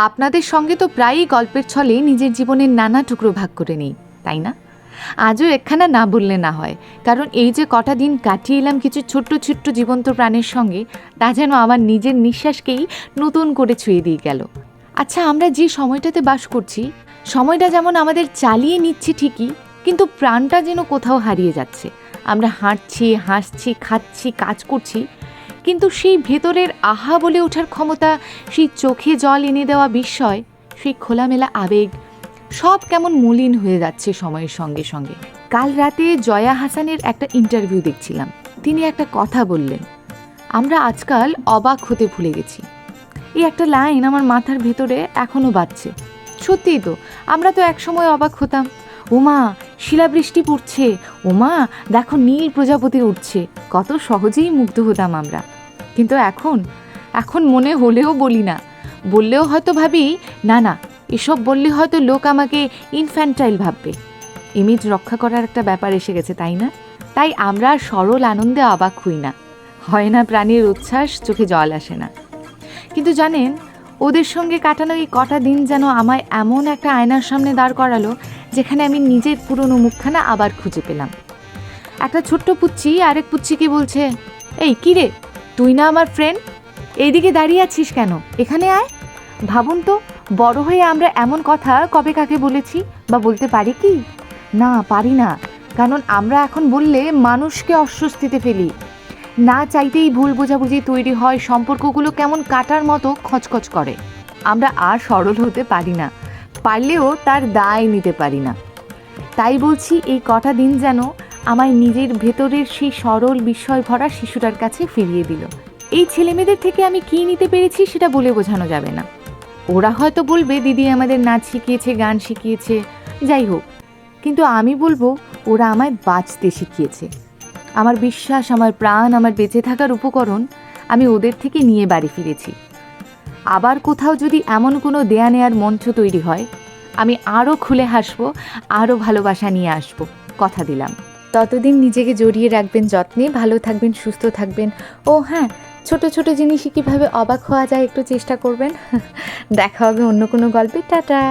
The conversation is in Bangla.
আপনাদের সঙ্গে তো প্রায়ই গল্পের ছলে নিজের জীবনের নানা টুকরো ভাগ করে নিই, তাই না? আজও একখানা না বললে না হয়, কারণ এই যে কটা দিন কাটিয়ে এলাম কিছু ছোট্ট ছোট্ট জীবন্ত প্রাণের সঙ্গে, তা যেন আমার নিজের নিঃশ্বাসকেই নতুন করে ছুঁয়ে দিয়ে গেল। আচ্ছা, আমরা যে সময়টাতে বাস করছি, সময়টা যেমন আমাদের চালিয়ে নিচ্ছে ঠিকই, কিন্তু প্রাণটা যেন কোথাও হারিয়ে যাচ্ছে। আমরা হাঁটছি, হাসছি, খাচ্ছি, কাজ করছি, কিন্তু সেই ভেতরের আহা বলে ওঠার ক্ষমতা, সেই চোখে জল এনে দেওয়া বিস্ময়, সেই খোলামেলা আবেগ, সব কেমন মলিন হয়ে যাচ্ছে সময়ের সঙ্গে সঙ্গে। কাল রাতে জয়া হাসানের একটা ইন্টারভিউ দেখছিলাম। তিনি একটা কথা বললেন, আমরা আজকাল অবাক হতে ভুলে গেছি। এই একটা লাইন আমার মাথার ভেতরে এখনও বাজছে। সত্যিই তো, আমরা তো একসময় অবাক হতাম, ওমা শিলাবৃষ্টি পড়ছে, ওমা দেখো নীল প্রজাপতি উঠছে, কত সহজেই মুগ্ধ হতাম আমরা। কিন্তু এখন মনে হলেও বলি না, বললেও হয়তো ভাবি না না, এসব বললে হয়তো লোক আমাকে ইনফ্যান্টাইল ভাববে। ইমেজ রক্ষা করার একটা ব্যাপার এসে গেছে, তাই না? তাই আমরা আর সরল আনন্দে অবাক হই না, হয় না প্রাণীর উচ্ছ্বাস, চোখে জল আসে না। কিন্তু জানেন, ওদের সঙ্গে কাটানো এই কটা দিন যেন আমায় এমন একটা আয়নার সামনে দাঁড় করালো, যেখানে আমি নিজের পুরনো মুখখানা আবার খুঁজে পেলাম। একটা ছোট্ট পুচ্ছি আরেক পুচ্ছিকে বলছে, এই কী রে, তুই না আমার ফ্রেন্ড, এইদিকে দাঁড়িয়ে আছিস কেন, এখানে আয়। ভাবুন তো, বড় হয়ে আমরা এমন কথা কবে কাকে বলেছি, বা বলতে পারি কি? না, পারি না, কারণ আমরা এখন বললে মানুষকে অস্বস্তিতে ফেলি। না চাইতেই ভুল বোঝাবুঝি তৈরি হয়, সম্পর্কগুলো কেমন কাটার মতো খচখচ করে। আমরা আর সরল হতে পারি না, পারলেও তার দায় নিতে পারি না। তাই বলছি, এই কটা দিন যেন আমায় নিজের ভেতরের সেই সরল বিস্ময় ভরা শিশুটার কাছে ফিরিয়ে দিল। এই ছেলেমেয়েদের থেকে আমি কী নিতে পেরেছি সেটা বলে বোঝানো যাবে না। ওরা হয়তো বলবে দিদি আমাদের নাচ শিখিয়েছে, গান শিখিয়েছে, যাই হোক, কিন্তু আমি বলবো ওরা আমায় বাঁচতে শিখিয়েছে। আমার বিশ্বাস, আমার প্রাণ, আমার বেঁচে থাকার উপকরণ আমি ওদের থেকে নিয়ে বাড়ি ফিরেছি। আবার কোথাও যদি এমন কোনো দেয়া নেয়ার মঞ্চ তৈরি হয়, আমি আরও খুলে হাসবো, আরও ভালোবাসা নিয়ে আসবো, কথা দিলাম। ততদিন নিজেকে জড়িয়ে রাখবেন যত্নে, ভালো থাকবেন, সুস্থ থাকবেন। ও হ্যাঁ, ছোট ছোট জিনিসই কীভাবে অবাক হওয়া যায় একটু চেষ্টা করবেন। দেখা হবে অন্য কোনো গল্পে। টাটা।